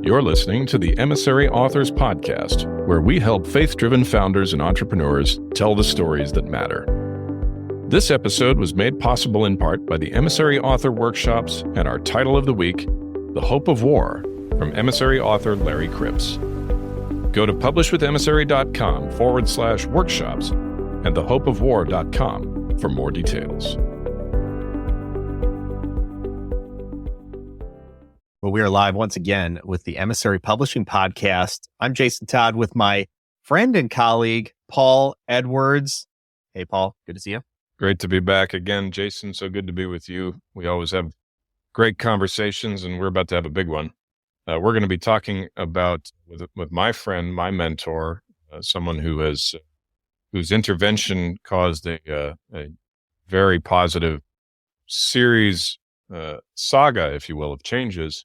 You're listening to the Emissary Authors Podcast, where we help faith-driven founders and entrepreneurs tell the stories that matter. This episode was made possible in part by the Emissary Author Workshops and our title of the week, The Hope of War, from Emissary author Larry Cripps. Go to publishwithemissary.com/workshops and thehopeofwar.com for more details. Well, we are live once again with the Emissary Publishing Podcast. I'm Jason Todd with my friend and colleague, Paul Edwards. Hey, Paul, good to see you. Great to be back again, Jason. So good to be with you. We always have great conversations, and we're about to have a big one. We're going to be talking about with my friend, my mentor, someone whose intervention caused a very positive series, saga, if you will, of changes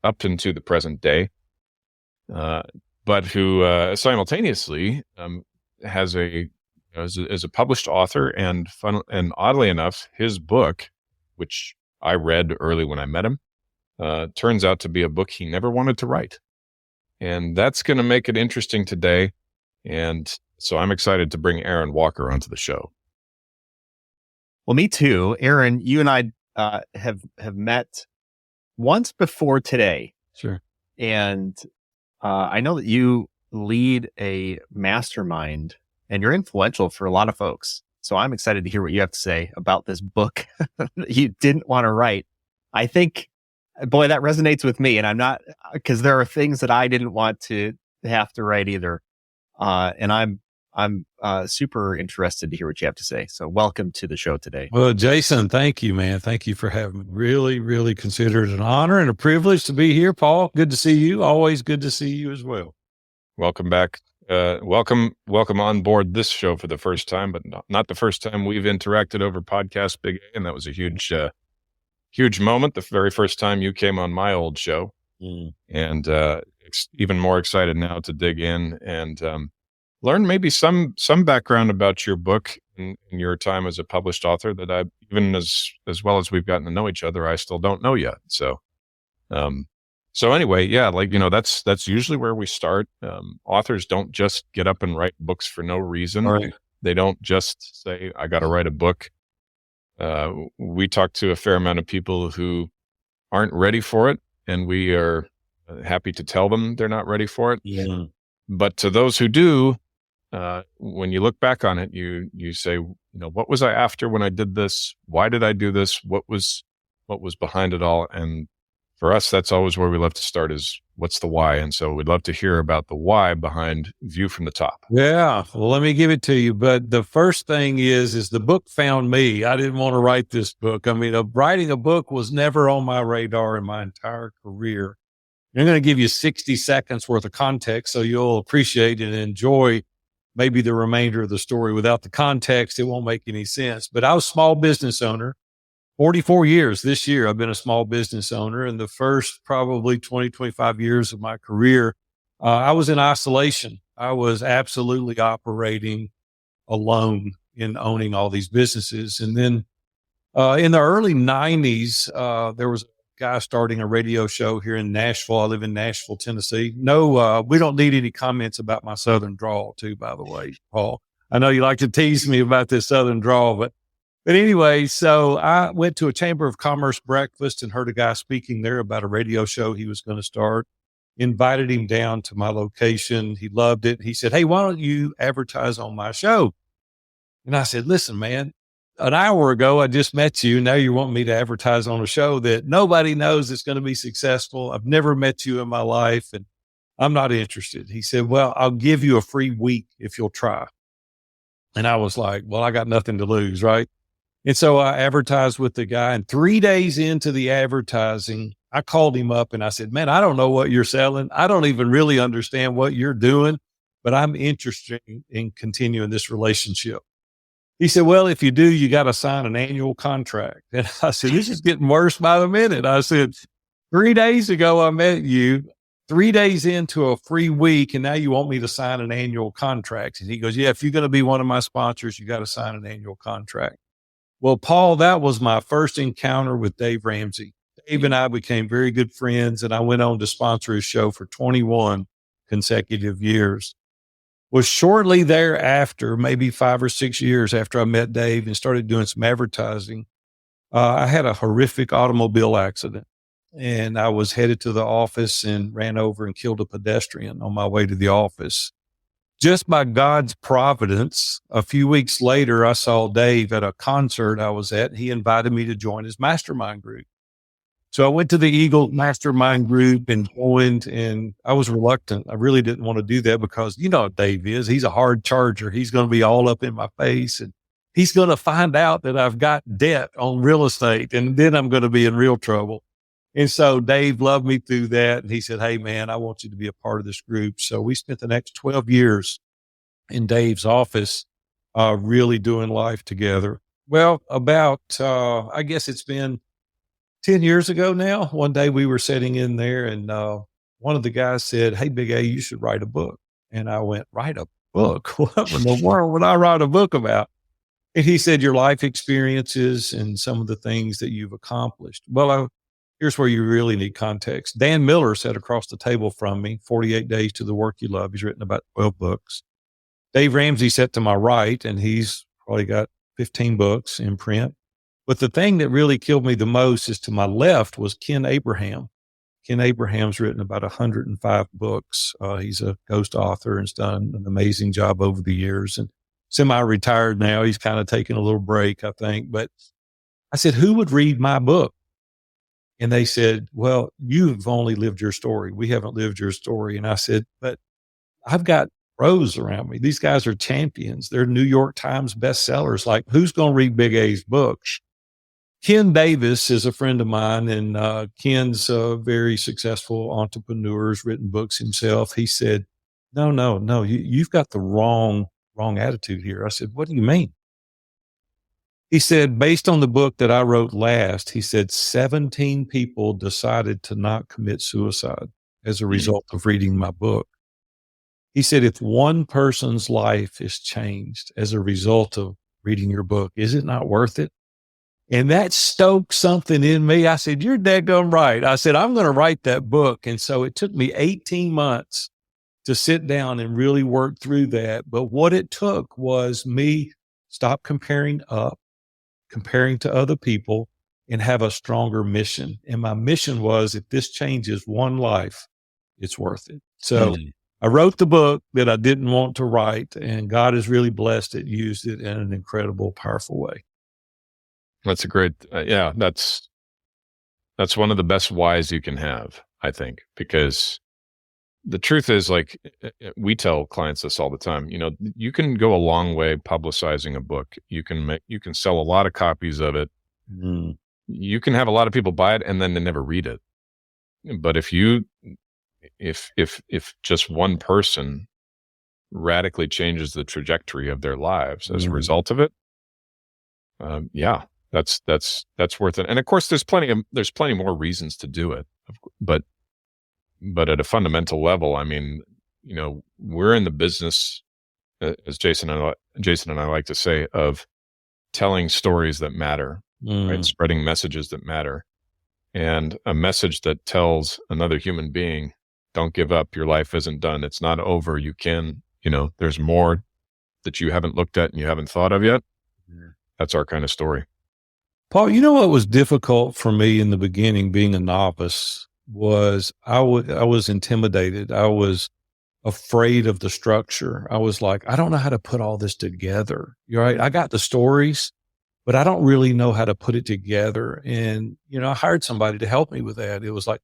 up into the present day, but who simultaneously has is a published author, and oddly enough, his book, which I read early when I met him, turns out to be a book he never wanted to write. And that's going to make it interesting today. And so I'm excited to bring Aaron Walker onto the show. Well, me too. Aaron, you and I have met once before today. Sure. And I know that you lead a mastermind and you're influential for a lot of folks. So I'm excited to hear what you have to say about this book that you didn't want to write. I think, boy, that resonates with me. And I'm not, because there are things that I didn't want to have to write either. And I'm super interested to hear what you have to say. So welcome to the show today. Well, Jason, thank you, man. Thank you for having me. Really, really consider it an honor and a privilege to be here, Paul. Good to see you. Always good to see you as well. Welcome back. Welcome on board this show for the first time, but not the first time we've interacted over Podcast Big A, and that was a huge moment. The very first time you came on my old show, and even more excited now to dig in and learn maybe some background about your book and your time as a published author that I, even as well as we've gotten to know each other, I still don't know yet. So anyway, yeah, that's usually where we start. Authors don't just get up and write books for no reason. Right. They don't just say, I got to write a book. We talk to a fair amount of people who aren't ready for it, and we are happy to tell them they're not ready for it. Yeah. But to those who do, when you look back on it, you say, what was I after when I did this? Why did I do this? What was behind it all? And for us, that's always where we love to start, is what's the why? And so we'd love to hear about the why behind View from the Top. Yeah. Well, let me give it to you. But the first thing is the book found me. I didn't want to write this book. I mean, writing a book was never on my radar in my entire career. I'm going to give you 60 seconds worth of context so you'll appreciate and enjoy maybe the remainder of the story. Without the context, it won't make any sense. But I was a small business owner. 44 years this year, I've been a small business owner. And the first probably 20, 25 years of my career, I was in isolation. I was absolutely operating alone in owning all these businesses. And then in the early 90s, there was a guy starting a radio show here in Nashville. I live in Nashville, Tennessee. No, we don't need any comments about my Southern drawl too, by the way, Paul. I know you like to tease me about this Southern drawl, but anyway, so I went to a Chamber of Commerce breakfast and heard a guy speaking there about a radio show he was going to start. Invited him down to my location. He loved it. He said, "Hey, why don't you advertise on my show?" And I said, "Listen, man, an hour ago, I just met you. Now you want me to advertise on a show that nobody knows is going to be successful. I've never met you in my life, and I'm not interested." He said, "Well, I'll give you a free week if you'll try." And I was like, well, I got nothing to lose, right? And so I advertised with the guy, and 3 days into the advertising, I called him up and I said, "Man, I don't know what you're selling. I don't even really understand what you're doing, but I'm interested in continuing this relationship." He said, "Well, if you do, you got to sign an annual contract." And I said, "This is getting worse by the minute." I said, 3 days ago, I met you, 3 days into a free week, and now you want me to sign an annual contract. And he goes, "Yeah, if you're going to be one of my sponsors, you got to sign an annual contract." Well, Paul, that was my first encounter with Dave Ramsey. Dave and I became very good friends, and I went on to sponsor his show for 21 consecutive years. Was shortly thereafter, maybe 5 or 6 years after I met Dave and started doing some advertising, I had a horrific automobile accident, and I was headed to the office and ran over and killed a pedestrian on my way to the office. Just by God's providence, a few weeks later, I saw Dave at a concert I was at. He invited me to join his mastermind group. So I went to the Eagle mastermind group and joined, and I was reluctant. I really didn't want to do that because you know what Dave is. He's a hard charger. He's going to be all up in my face, and he's going to find out that I've got debt on real estate, and then I'm going to be in real trouble. And so Dave loved me through that. And he said, "Hey man, I want you to be a part of this group." So we spent the next 12 years in Dave's office, really doing life together. Well, about, I guess it's been 10 years ago now. One day we were sitting in there and, one of the guys said, "Hey, Big A, you should write a book." And I went, "Write a book? What in the world would I write a book about?" And he said, "Your life experiences and some of the things that you've accomplished." Well, here's where you really need context. Dan Miller sat across the table from me, 48 Days to the Work You Love. He's written about 12 books. Dave Ramsey sat to my right, and he's probably got 15 books in print. But the thing that really killed me the most is to my left was Ken Abraham. Ken Abraham's written about 105 books. He's a ghost author and has done an amazing job over the years, and semi-retired now. He's kind of taking a little break, I think. But I said, "Who would read my book?" And they said, "Well, you've only lived your story. We haven't lived your story." And I said, "But I've got pros around me. These guys are champions. They're New York Times bestsellers. Like, who's going to read Big A's books?" Ken Davis is a friend of mine, and Ken's a very successful entrepreneur, has written books himself. He said, no, you've got the wrong attitude here. I said, "What do you mean?" He said, "Based on the book that I wrote last," he said, 17 people decided to not commit suicide as a result of reading my book. He said, "If one person's life is changed as a result of reading your book, is it not worth it?" And that stoked something in me. I said, "You're daggone right." I said, "I'm going to write that book." And so it took me 18 months to sit down and really work through that. But what it took was me stop comparing to other people, and have a stronger mission. And my mission was, if this changes one life, it's worth it. So I wrote the book that I didn't want to write, and God has really blessed it, used it in an incredible, powerful way. That's a great, that's one of the best whys you can have, I think, because the truth is, like, we tell clients this all the time, you can go a long way publicizing a book. You can sell a lot of copies of it. You can have a lot of people buy it and then they never read it. But if just one person radically changes the trajectory of their lives as a result of it, that's worth it. And of course, there's plenty more reasons to do it, but at a fundamental level, I mean, we're in the business, as Jason and I like to say, of telling stories that matter, right? Spreading messages that matter, and a message that tells another human being, "Don't give up. Your life isn't done. It's not over. You can, there's more that you haven't looked at and you haven't thought of yet." That's our kind of story. Paul, you know what was difficult for me in the beginning, being a novice, was I was intimidated. I was afraid of the structure. I was like, I don't know how to put all this together. You're right. I got the stories, but I don't really know how to put it together. And, I hired somebody to help me with that. It was like,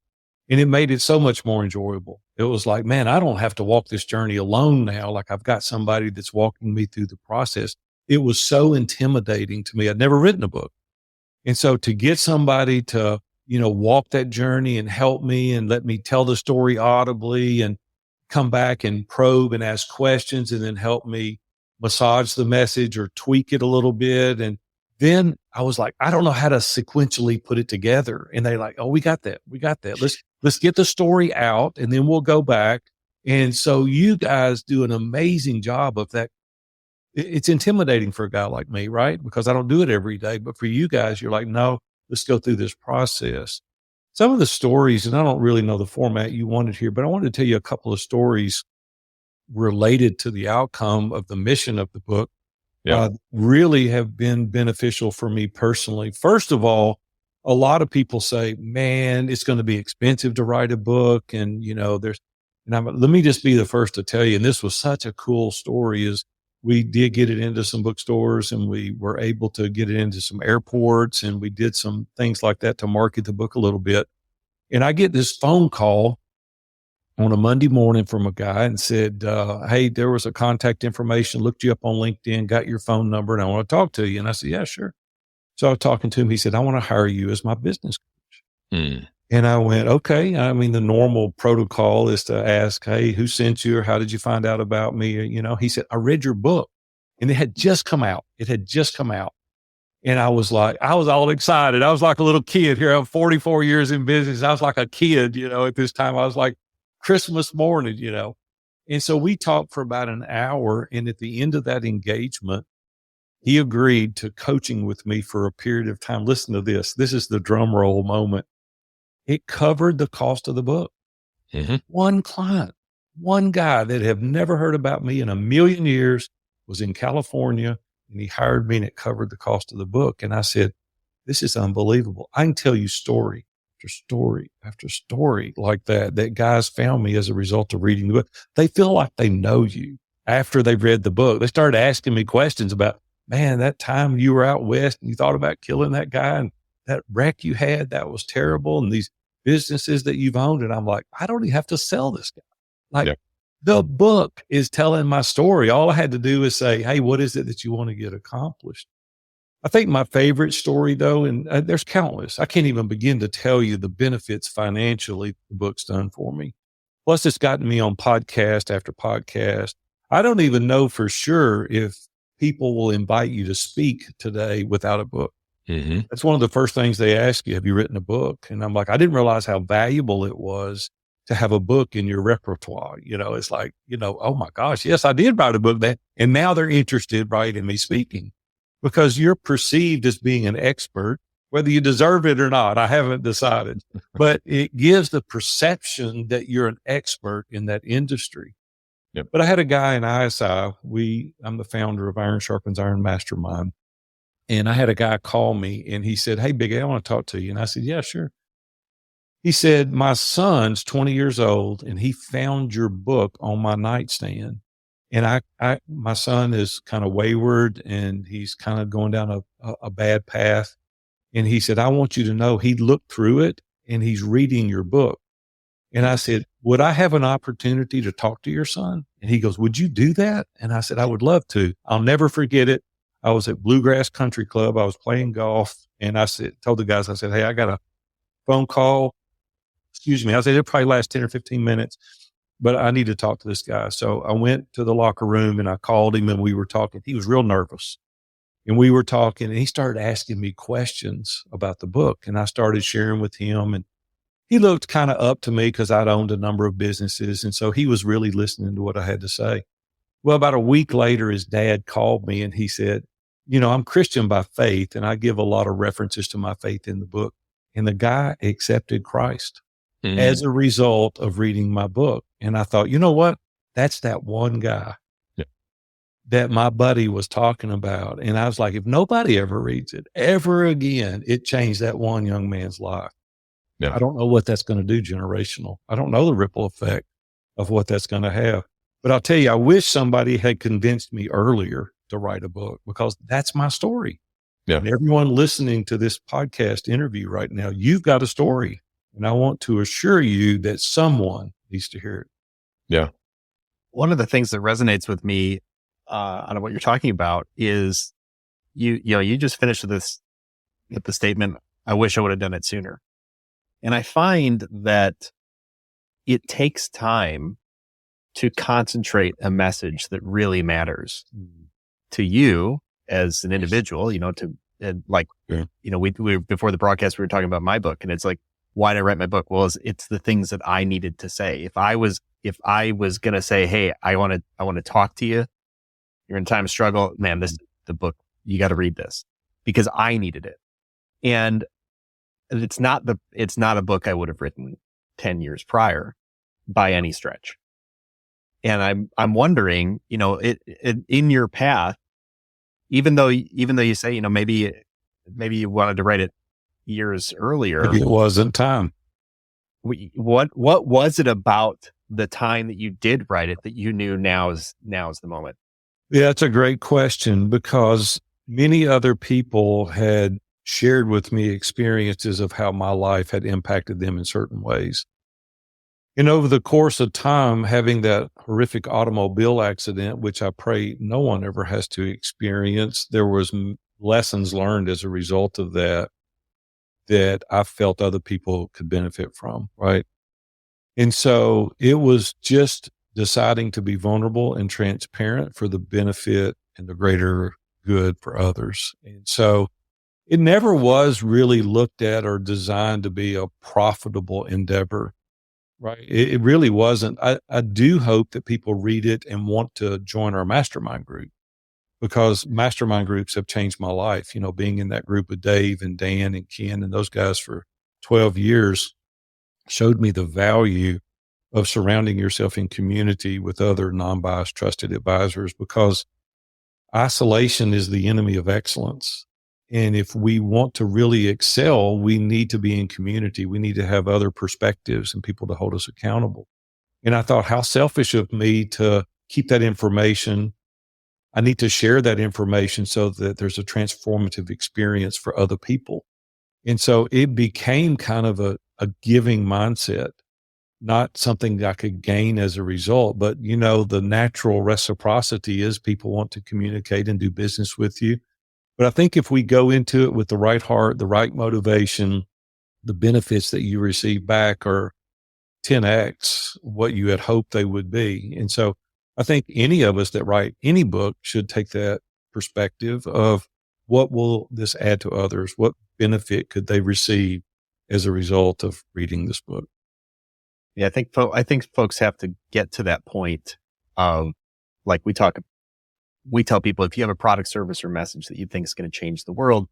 and it made it so much more enjoyable. It was like, man, I don't have to walk this journey alone now. Like, I've got somebody that's walking me through the process. It was so intimidating to me. I'd never written a book. And so to get somebody to, walk that journey and help me and let me tell the story audibly and come back and probe and ask questions and then help me massage the message or tweak it a little bit. And then I was like, I don't know how to sequentially put it together. And they're like, "Oh, we got that. Let's get the story out and then we'll go back." And so you guys do an amazing job of that. It's intimidating for a guy like me, right? Because I don't do it every day. But for you guys, you're like, "No, let's go through this process." some of the stories, and I don't really know the format you wanted here, but I wanted to tell you a couple of stories related to the outcome of the mission of the book. Really have been beneficial for me personally. First of all, a lot of people say, man, it's going to be expensive to write a book. And, let me just be the first to tell you, and this was such a cool story, is we did get it into some bookstores and we were able to get it into some airports, and we did some things like that to market the book a little bit. And I get this phone call on a Monday morning from a guy and said, hey, there was a contact information, looked you up on LinkedIn, got your phone number, and I want to talk to you. And I said, yeah, sure. So I was talking to him. He said, I want to hire you as my business coach. And I went, okay. I mean, the normal protocol is to ask, hey, who sent you, or how did you find out about me? He said, I read your book, and it had just come out. And I was all excited. I was like a little kid here. I'm 44 years in business. I was like a kid, at this time. I was like Christmas morning, And so we talked for about an hour. And at the end of that engagement, he agreed to coaching with me for a period of time. Listen to this. This is the drum roll moment. It covered the cost of the book. One client, one guy that had never heard about me in a million years, was in California, and he hired me, and it covered the cost of the book. And I said, this is unbelievable. I can tell you story after story after story like that guys found me as a result of reading the book. They feel like they know you after they've read the book. They started asking me questions about, man, that time you were out west and you thought about killing that guy, and that wreck you had, that was terrible. And these businesses that you've owned. And I'm like, I don't even have to sell this guy. The book is telling my story. All I had to do is say, hey, what is it that you want to get accomplished? I think my favorite story, though, and there's countless, I can't even begin to tell you the benefits financially the book's done for me. Plus, it's gotten me on podcast after podcast. I don't even know for sure if people will invite you to speak today without a book. That's one of the first things they ask you. Have you written a book? And I'm like, I didn't realize how valuable it was to have a book in your repertoire. It's like, oh my gosh, yes, I did write a book that, and now they're interested, right, in me speaking, because you're perceived as being an expert, whether you deserve it or not. I haven't decided, but it gives the perception that you're an expert in that industry. But I had a guy in ISI. I'm the founder of Iron Sharpens Iron Mastermind. And I had a guy call me, and he said, hey, Big A, I want to talk to you. And I said, yeah, sure. He said, my son's 20 years old, and he found your book on my nightstand. And my son is kind of wayward, and he's kind of going down a bad path. And he said, I want you to know he looked through it, and he's reading your book. And I said, would I have an opportunity to talk to your son? And he goes, would you do that? And I said, I would love to. I'll never forget it. I was at Bluegrass Country Club. I was playing golf, and I told the guys, I said, hey, I got a phone call. Excuse me. I said, it'll probably last 10 or 15 minutes, but I need to talk to this guy. So I went to the locker room and I called him, and we were talking. He was real nervous, and we were talking, and he started asking me questions about the book, and I started sharing with him, and he looked kind of up to me because I'd owned a number of businesses. And so he was really listening to what I had to say. Well, about a week later, his dad called me, and he said, I'm Christian by faith, and I give a lot of references to my faith in the book. And the guy accepted Christ as a result of reading my book. And I thought, you know what? That's that one guy that my buddy was talking about. And I was like, if nobody ever reads it ever again, it changed that one young man's life. I don't know what that's going to do generational. I don't know the ripple effect of what that's going to have. But I'll tell you, I wish somebody had convinced me earlier to write a book, because that's my story. And everyone listening to this podcast interview right now, you've got a story. And I want to assure you that someone needs to hear it. One of the things that resonates with me on what you're talking about is you just finished with the statement, I wish I would have done it sooner. And I find that it takes time to concentrate a message that really matters to you as an individual, we before the broadcast, we were talking about my book, and it's like, why did I write my book? Well, it's the things that I needed to say. If I was going to say, hey, I want to talk to you, you're in time of struggle, man, this is the book, you got to read this, because I needed it. And it's not a book I would have written 10 years prior by any stretch. And I'm wondering, it in your path, even though you say, maybe you wanted to write it years earlier, maybe it wasn't time. What was it about the time that you did write it that you knew now is the moment? Yeah, that's a great question, because many other people had shared with me experiences of how my life had impacted them in certain ways. And over the course of time, having that horrific automobile accident, which I pray no one ever has to experience, there was lessons learned as a result of that I felt other people could benefit from, right? And so it was just deciding to be vulnerable and transparent for the benefit and the greater good for others. And so it never was really looked at or designed to be a profitable endeavor, right? It really wasn't. I do hope that people read it and want to join our mastermind group, because mastermind groups have changed my life. Being in that group with Dave and Dan and Ken and those guys for 12 years showed me the value of surrounding yourself in community with other non-biased, trusted advisors, because isolation is the enemy of excellence. And if we want to really excel, we need to be in community. We need to have other perspectives and people to hold us accountable. And I thought, how selfish of me to keep that information. I need to share that information so that there's a transformative experience for other people. And so it became kind of a giving mindset, not something I could gain as a result. But, the natural reciprocity is people want to communicate and do business with you. But I think if we go into it with the right heart, the right motivation, the benefits that you receive back are 10x what you had hoped they would be. And so I think any of us that write any book should take that perspective of, what will this add to others? What benefit could they receive as a result of reading this book? Yeah, I think folks have to get to that point of, like we tell people, if you have a product, service, or message that you think is going to change the world,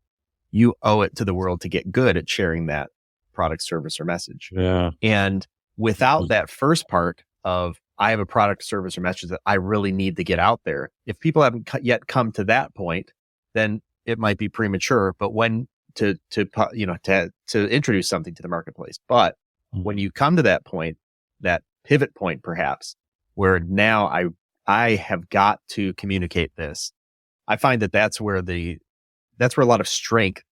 you owe it to the world to get good at sharing that product, service, or message. Yeah. And without that first part of, I have a product, service, or message that I really need to get out there, if people haven't yet come to that point, then it might be premature. But when to introduce something to the marketplace. But when you come to that point, that pivot point, perhaps, where now I have got to communicate this, I find that's where a lot of strength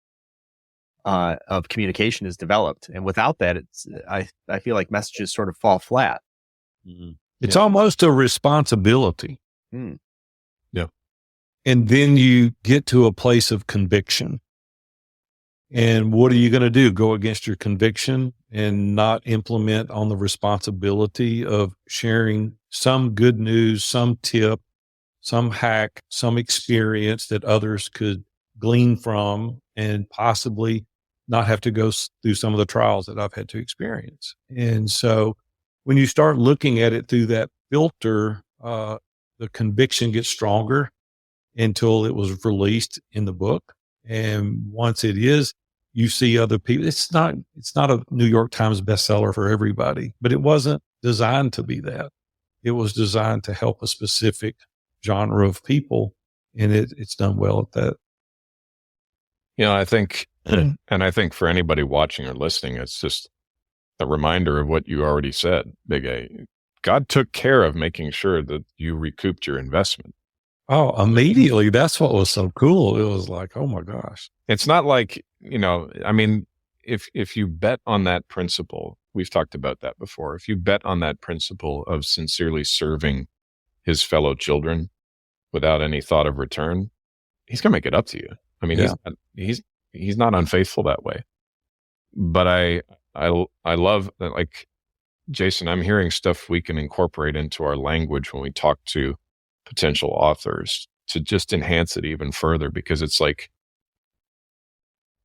of communication is developed. And without that, I feel like messages sort of fall flat. Mm-hmm. It's almost a responsibility. Mm. Yeah. And then you get to a place of conviction. And what are you going to do? Go against your conviction and not implement on the responsibility of sharing some good news, some tip, some hack, some experience that others could glean from and possibly not have to go through some of the trials that I've had to experience. And so when you start looking at it through that filter, the conviction gets stronger until it was released in the book. And once it is, you see other people. It's not a New York Times bestseller for everybody, but it wasn't designed to be that. It was designed to help a specific genre of people, and it's done well at that. I think, and I think for anybody watching or listening, it's just a reminder of what you already said, Big A. God took care of making sure that you recouped your investment. Oh, immediately. That's what was so cool. It was like, oh my gosh. It's not like, if you bet on that principle, we've talked about that before. If you bet on that principle of sincerely serving his fellow children without any thought of return, he's going to make it up to you. I mean, he's not unfaithful that way. But I love that, like, Jason, I'm hearing stuff we can incorporate into our language when we talk to potential authors to just enhance it even further, because it's like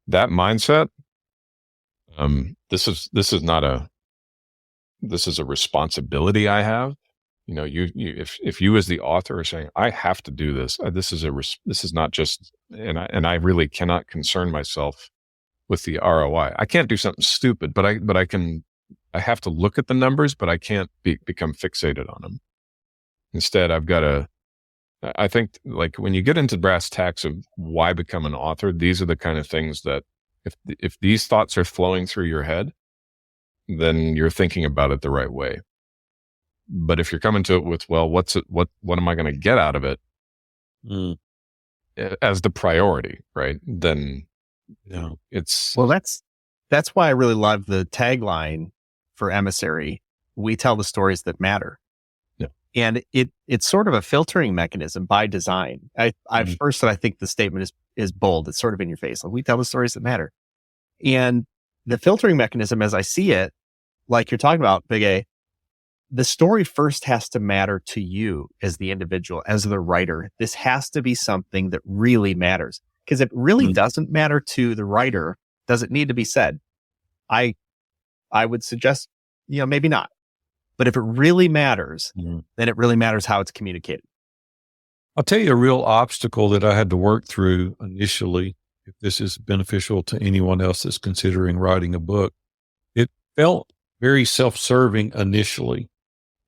that mindset. This is a responsibility I have. If you as the author are saying, I have to do this, this is not just, and I really cannot concern myself with the ROI. I can't do something stupid, but I have to look at the numbers, but I can't become fixated on them. Instead, I think like when you get into brass tacks of why become an author, these are the kind of things that if these thoughts are flowing through your head, then you're thinking about it the right way. But if you're coming to it with, well, what am I going to get out of it as the priority, right? Then it's... Well, that's why I really love the tagline for Emissary. We tell the stories that matter. Yeah. And it's sort of a filtering mechanism by design. First, I think the statement is bold. It's sort of in your face. Like, we tell the stories that matter. And the filtering mechanism, as I see it, like you're talking about, Big A, the story first has to matter to you as the individual, as the writer. This has to be something that really matters. Because if it really doesn't matter to the writer, does it need to be said? I would suggest, maybe not. But if it really matters, then it really matters how it's communicated. I'll tell you a real obstacle that I had to work through initially, if this is beneficial to anyone else that's considering writing a book. It felt very self-serving initially.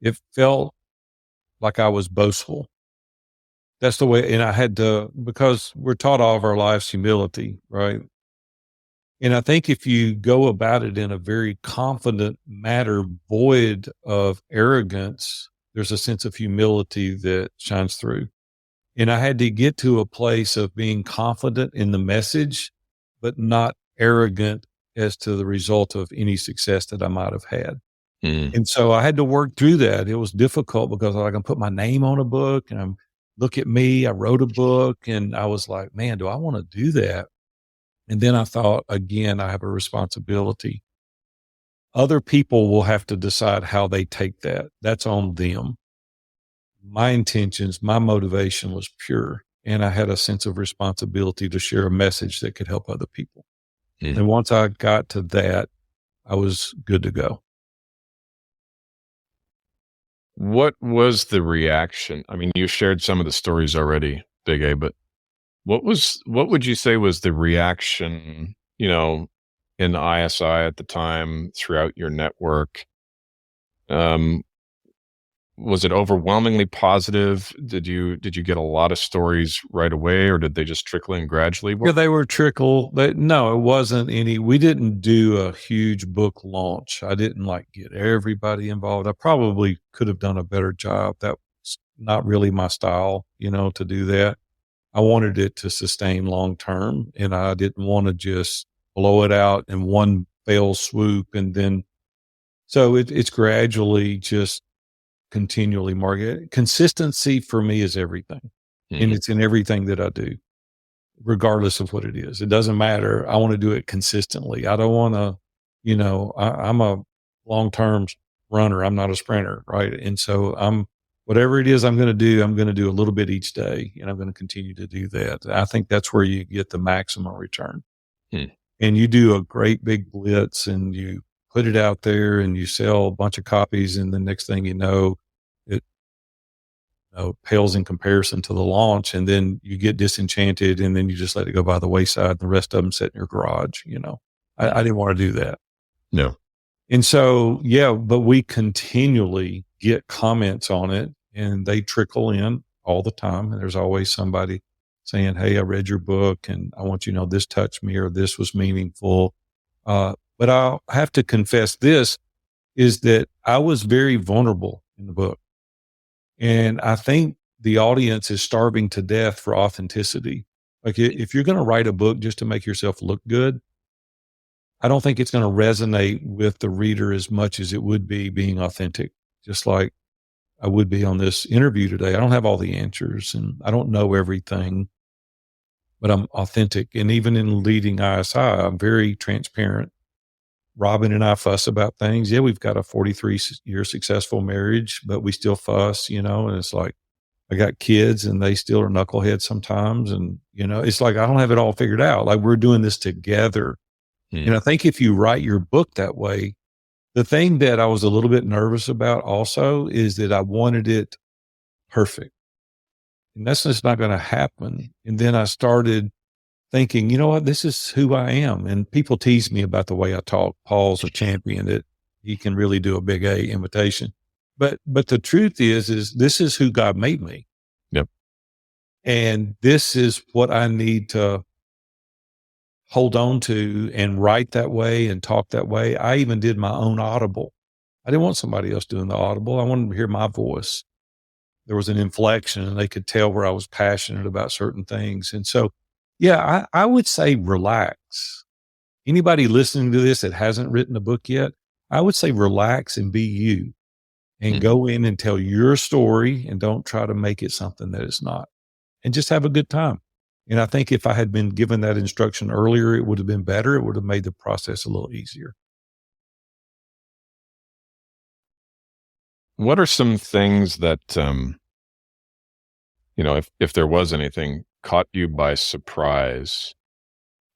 It felt like I was boastful. That's the way, and I had to, because we're taught all of our lives humility, right? And I think if you go about it in a very confident manner, void of arrogance, there's a sense of humility that shines through. And I had to get to a place of being confident in the message, but not arrogant as to the result of any success that I might have had. And so I had to work through that. It was difficult because I can put my name on a book and look at me, I wrote a book, and I was like, man, do I want to do that? And then I thought, again, I have a responsibility. Other people will have to decide how they take that. That's on them. My intentions, my motivation was pure, and I had a sense of responsibility to share a message that could help other people. And once I got to that, I was good to go. What was the reaction? I mean, you shared some of the stories already, Big A, but what would you say was the reaction, in ISI at the time, throughout your network? Was it overwhelmingly positive? Did you get a lot of stories right away, or did they just trickle in gradually? Yeah, they were trickle. No, it wasn't any. We didn't do a huge book launch. I didn't get everybody involved. I probably could have done a better job. That's not really my style, to do that. I wanted it to sustain long term, and I didn't want to just blow it out in one fell swoop. And then, so it's gradually just continually market. Consistency for me is everything. And it's in everything that I do, regardless of what it is. It doesn't matter. I want to do it consistently. I don't want to, I'm a long-term runner. I'm not a sprinter. Right. And so whatever it is I'm going to do a little bit each day, and I'm going to continue to do that. I think that's where you get the maximum return. And you do a great big blitz and you put it out there and you sell a bunch of copies, and the next thing you know, it pales in comparison to the launch, and then you get disenchanted, and then you just let it go by the wayside, and the rest of them sit in your garage. I didn't want to do that. No. And so, but we continually get comments on it, and they trickle in all the time. And there's always somebody saying, hey, I read your book and I want you to know this touched me, or this was meaningful. But I'll have to confess this is that I was very vulnerable in the book. And I think the audience is starving to death for authenticity. Like, if you're going to write a book just to make yourself look good, I don't think it's going to resonate with the reader as much as it would be being authentic. Just like I would be on this interview today. I don't have all the answers and I don't know everything, but I'm authentic. And even in leading ISI, I'm very transparent. Robin and I fuss about things. Yeah, we've got a 43-year successful marriage, but we still fuss, and it's like, I got kids and they still are knuckleheads sometimes. And, it's like, I don't have it all figured out. Like, we're doing this together. And I think if you write your book that way, the thing that I was a little bit nervous about also is that I wanted it perfect. And that's just not going to happen. And then I started thinking, you know what, this is who I am. And people tease me about the way I talk. Paul's a champion that he can really do a big A imitation. But the truth is this is who God made me. Yep. And this is what I need to hold on to and write that way and talk that way. I even did my own audible. I didn't want somebody else doing the audible. I wanted to hear my voice. There was an inflection and they could tell where I was passionate about certain things. And so, yeah, I would say relax. Anybody listening to this that hasn't written a book yet, I would say relax and be you and go in and tell your story and don't try to make it something that it's not, and just have a good time. And I think if I had been given that instruction earlier, it would have been better. It would have made the process a little easier. What are some things that, if there was anything, caught you by surprise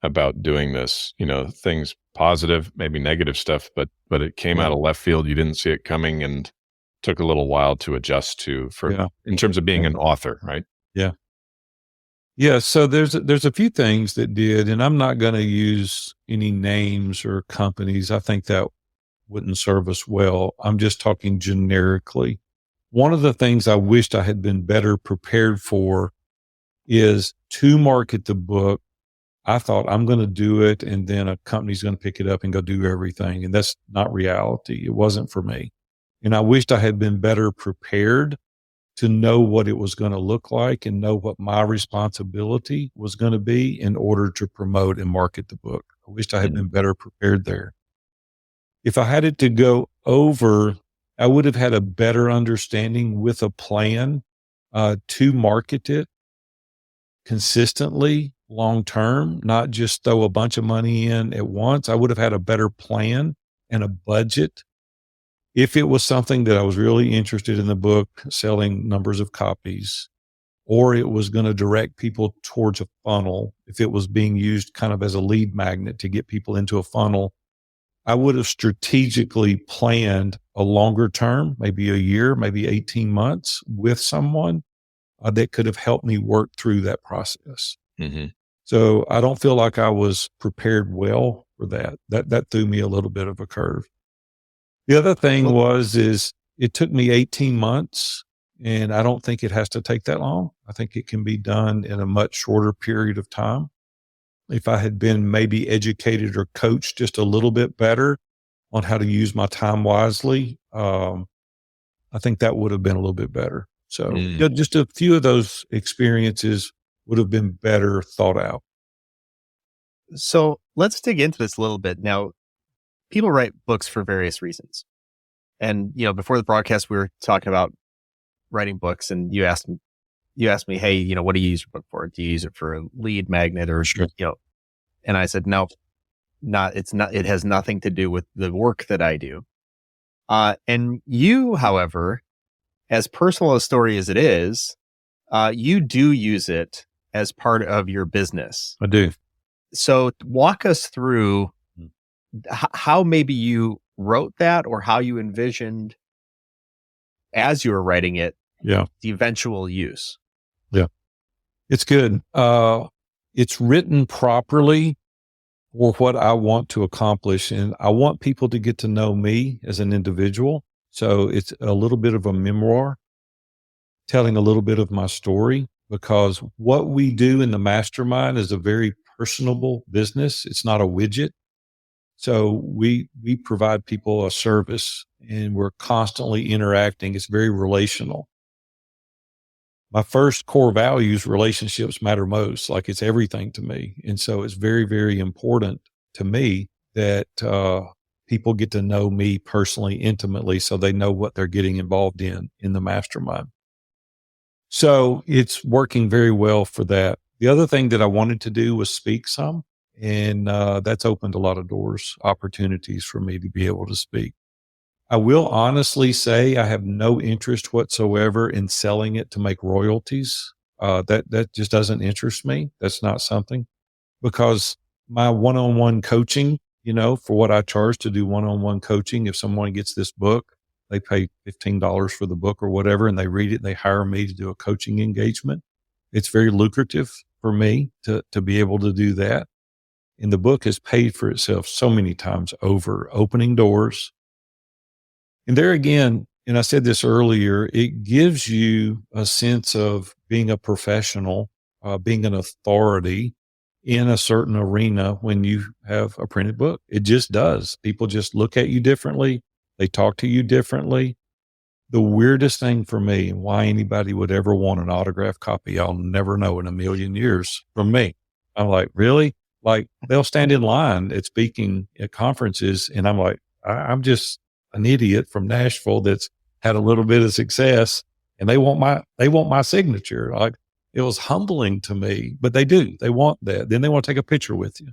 about doing this? Things positive, maybe negative stuff, but it came out of left field. You didn't see it coming and took a little while to adjust to in terms of being an author, right? Yeah. Yeah. So there's a few things that did, and I'm not going to use any names or companies. I think that wouldn't serve us well. I'm just talking generically. One of the things I wished I had been better prepared for is to market the book. I thought I'm going to do it and then a company's going to pick it up and go do everything. And that's not reality. It wasn't for me. And I wished I had been better prepared to know what it was going to look like and know what my responsibility was going to be in order to promote and market the book. I wished I had been better prepared there. If I had it to go over, I would have had a better understanding with a plan to market it consistently, long term, not just throw a bunch of money in at once. I would have had a better plan and a budget. If it was something that I was really interested in the book, selling numbers of copies, or it was going to direct people towards a funnel, if it was being used kind of as a lead magnet to get people into a funnel, I would have strategically planned a longer term, maybe a year, maybe 18 months with someone that could have helped me work through that process. Mm-hmm. So I don't feel like I was prepared well for that. That threw me a little bit of a curve. The other thing is it took me 18 months, and I don't think it has to take that long. I think it can be done in a much shorter period of time. If I had been maybe educated or coached just a little bit better on how to use my time wisely, I think that would have been a little bit better. So just a few of those experiences would have been better thought out. So let's dig into this a little bit. Now, people write books for various reasons. And, before the broadcast, we were talking about writing books, and you asked me, hey, what do you use your book for? Do you use it for a lead magnet or, and I said, no, it has nothing to do with the work that I do. And you, however, as personal a story as it is, you do use it as part of your business. I do. So walk us through how maybe you wrote that, or how you envisioned as you were writing it, the eventual use. Yeah, it's good. It's written properly for what I want to accomplish. And I want people to get to know me as an individual. So it's a little bit of a memoir, telling a little bit of my story, because what we do in the mastermind is a very personable business. It's not a widget. So we provide people a service, and we're constantly interacting. It's very relational. My first core values, relationships matter most. Like, it's everything to me. And so it's very, very important to me that people get to know me personally, intimately, so they know what they're getting involved in the mastermind. So it's working very well for that. The other thing that I wanted to do was speak some. And that's opened a lot of doors, opportunities for me to be able to speak. I will honestly say I have no interest whatsoever in selling it to make royalties. That just doesn't interest me. That's not something, because my one-on-one coaching, for what I charge to do one-on-one coaching, if someone gets this book, they pay $15 for the book or whatever, and they read it, and they hire me to do a coaching engagement. It's very lucrative for me to be able to do that. And the book has paid for itself so many times over, opening doors. And there again, and I said this earlier, it gives you a sense of being a professional, being an authority in a certain arena when you have a printed book. It just does. People just look at you differently. They talk to you differently. The weirdest thing for me, and why anybody would ever want an autographed copy, I'll never know in a million years from me. I'm like, really? Like, they'll stand in line at speaking at conferences, and I'm like, I'm just an idiot from Nashville that's had a little bit of success, and they want my signature. Like, it was humbling to me, but they do. They want that. Then they want to take a picture with you,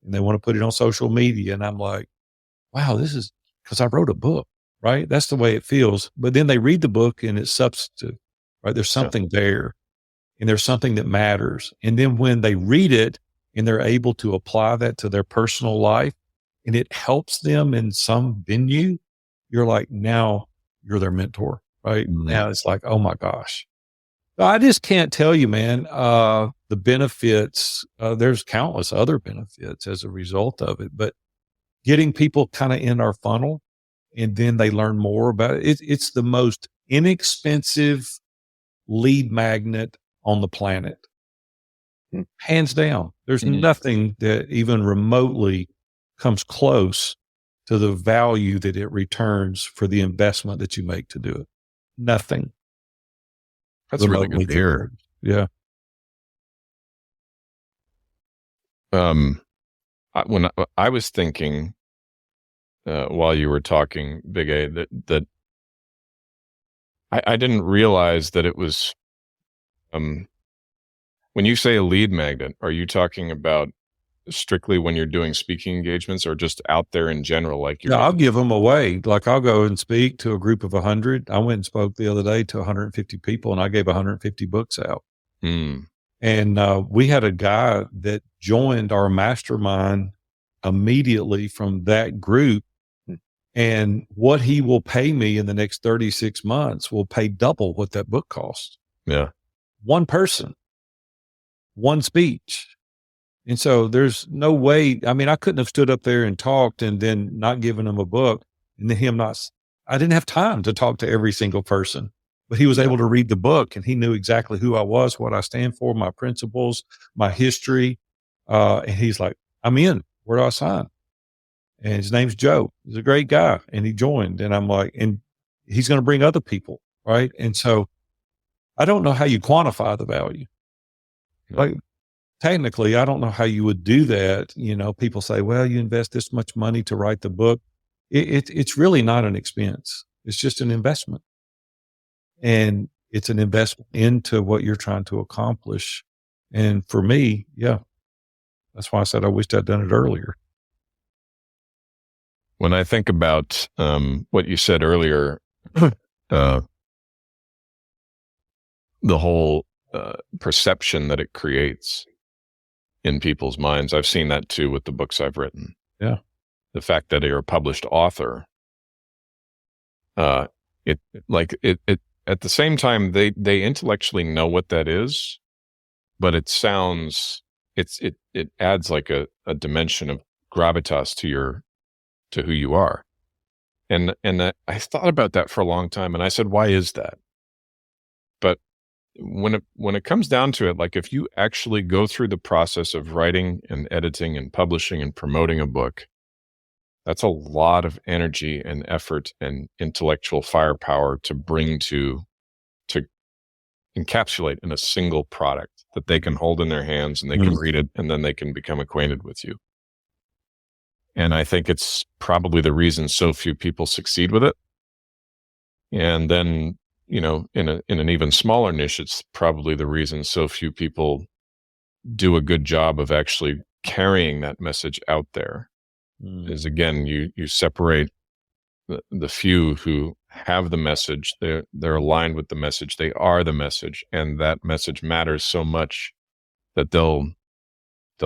and they want to put it on social media. And I'm like, wow, this is because I wrote a book, right? That's the way it feels. But then they read the book and it's substantive, right? There's something there, and there's something that matters. And then when they read it and they're able to apply that to their personal life, and it helps them in some venue, you're like, now you're their mentor, right? Mm-hmm. Now it's like, oh my gosh. I just can't tell you, man, the benefits. There's countless other benefits as a result of it, but getting people kind of in our funnel, and then they learn more about it. It's the most inexpensive lead magnet on the planet. Hands down. There's nothing that even remotely comes close to the value that it returns for the investment that you make to do it. Nothing. That's really good to hear. Yeah. When I was thinking, while you were talking, Big A, that I didn't realize that it was, when you say a lead magnet, are you talking about strictly when you're doing speaking engagements, or just out there in general? Like, I'll give them away. Like, I'll go and speak to a group of 100. I went and spoke the other day to 150 people, and I gave 150 books out. And we had a guy that joined our mastermind immediately from that group. And what he will pay me in the next 36 months will pay double what that book costs. Yeah. One person, one speech. And so there's no way. I mean, I couldn't have stood up there and talked and then not given him a book, and then I didn't have time to talk to every single person, but he was able to read the book, and he knew exactly who I was, what I stand for, my principles, my history. And he's like, I'm in. Where do I sign? And his name's Joe. He's a great guy. And he joined. And I'm like, and he's going to bring other people. Right. And so I don't know how you quantify the value. Like, technically, I don't know how you would do that. You know, people say, well, you invest this much money to write the book. It's really not an expense. It's just an investment. And it's an investment into what you're trying to accomplish. And for me, yeah, that's why I said I wished I'd done it earlier. When I think about what you said earlier, the whole perception that it creates in people's minds, I've seen that too with the books I've written. Yeah. The fact that you're a published author, it at the same time, they intellectually know what that is, but it adds like a dimension of gravitas to who you are. And I thought about that for a long time, and I said, why is that? But when it comes down to it, like, if you actually go through the process of writing and editing and publishing and promoting a book, that's a lot of energy and effort and intellectual firepower to bring to encapsulate in a single product that they can hold in their hands, and they can read it, and then they can become acquainted with you. And I think it's probably the reason so few people succeed with it. And then, you know, in an even smaller niche, it's probably the reason so few people do a good job of actually carrying that message out there. Is, again, you separate the few who have the message, they're aligned with the message, they are the message, and that message matters so much that they'll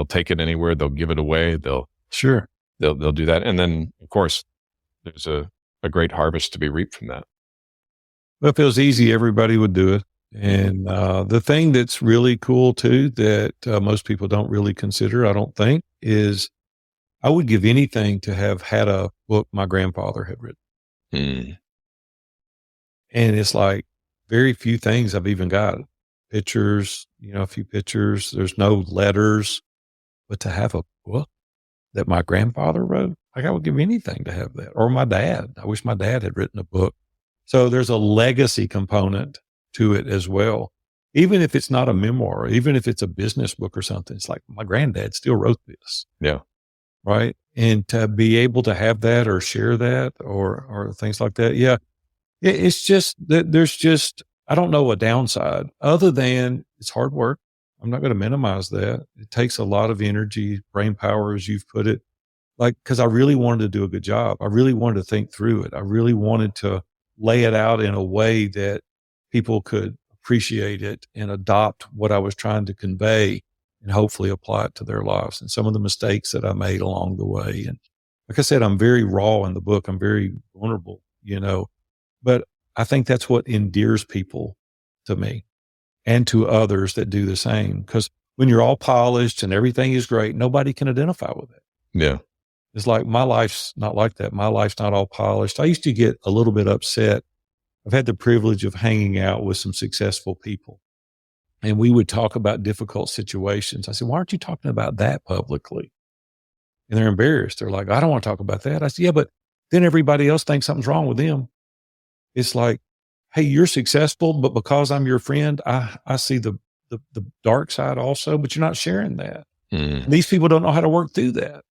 take it anywhere, they'll give it away, they'll do that. And then, of course, there's a great harvest to be reaped from that. Well, if it was easy, everybody would do it. And the thing that's really cool too that most people don't really consider, I don't think, is I would give anything to have had a book my grandfather had written. Mm. And it's like very few things I've even got. Pictures, a few pictures. There's no letters, but to have a book that my grandfather wrote, like I would give anything to have that. Or my dad. I wish my dad had written a book. So there's a legacy component to it as well. Even if it's not a memoir, even if it's a business book or something, it's like my granddad still wrote this. Yeah. Right. And to be able to have that or share that or things like that. Yeah. It's just that there's just, I don't know a downside other than it's hard work. I'm not going to minimize that. It takes a lot of energy, brain power, as you've put it, cause I really wanted to do a good job. I really wanted to think through it. I really wanted to lay it out in a way that people could appreciate it and adopt what I was trying to convey and hopefully apply it to their lives and some of the mistakes that I made along the way. And like I said, I'm very raw in the book. I'm very vulnerable, but I think that's what endears people to me and to others that do the same. Because when you're all polished and everything is great, nobody can identify with it. Yeah. It's like my life's not like that. My life's not all polished. I used to get a little bit upset. I've had the privilege of hanging out with some successful people, and we would talk about difficult situations. I said, why aren't you talking about that publicly? And they're embarrassed. They're like, I don't want to talk about that. I said, yeah, but then everybody else thinks something's wrong with them. It's like, hey, you're successful, but because I'm your friend, I see the dark side also, but you're not sharing that. Mm. These people don't know how to work through that.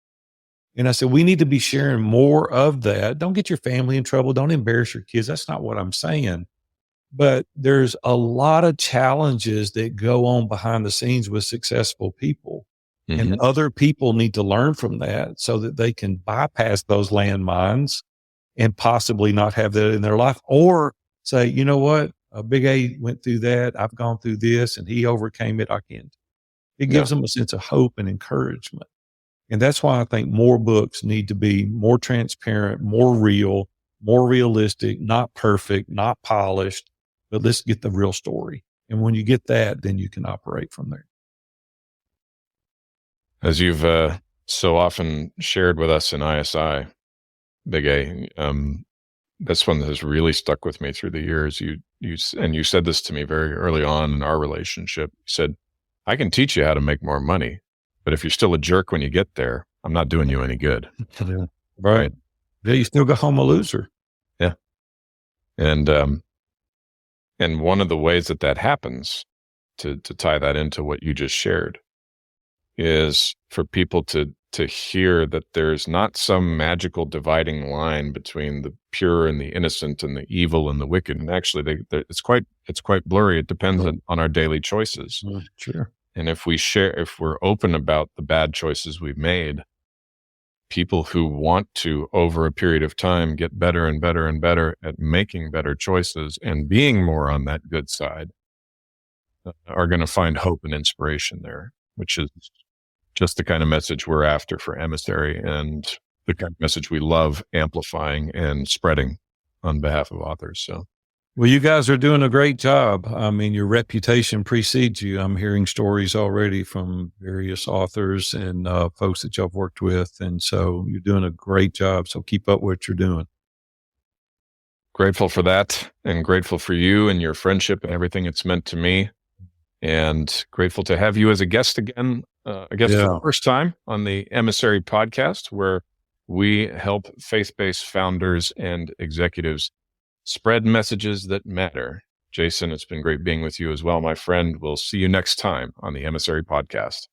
And I said, we need to be sharing more of that. Don't get your family in trouble. Don't embarrass your kids. That's not what I'm saying. But there's a lot of challenges that go on behind the scenes with successful people. Mm-hmm. And other people need to learn from that so that they can bypass those landmines and possibly not have that in their life, or say, you know what, Big A went through that. I've gone through this and he overcame it. I can. It gives them a sense of hope and encouragement. And that's why I think more books need to be more transparent, more real, more realistic, not perfect, not polished, but let's get the real story. And when you get that, then you can operate from there. As you've so often shared with us in ISI, Big A, that's one that has really stuck with me through the years. You said this to me very early on in our relationship. You said, I can teach you how to make more money, but if you're still a jerk when you get there, I'm not doing you any good. Right. Yeah, you still go home a loser. Yeah. And one of the ways that happens, to tie that into what you just shared, is for people to hear that there's not some magical dividing line between the pure and the innocent and the evil and the wicked. And actually, it's quite blurry. It depends on our daily choices. Sure. And if we're open about the bad choices we've made, people who want to, over a period of time, get better and better and better at making better choices and being more on that good side, are going to find hope and inspiration there, which is just the kind of message we're after for Emissary and the kind of message we love amplifying and spreading on behalf of authors. So, well, you guys are doing a great job. I mean, your reputation precedes you. I'm hearing stories already from various authors and folks that y'all worked with. And so you're doing a great job. So keep up what you're doing. Grateful for that, and grateful for you and your friendship and everything it's meant to me. And grateful to have you as a guest again, for the first time on the Emissary Podcast, where we help faith-based founders and executives spread messages that matter. Jason, it's been great being with you as well, my friend. We'll see you next time on the Emissary Podcast.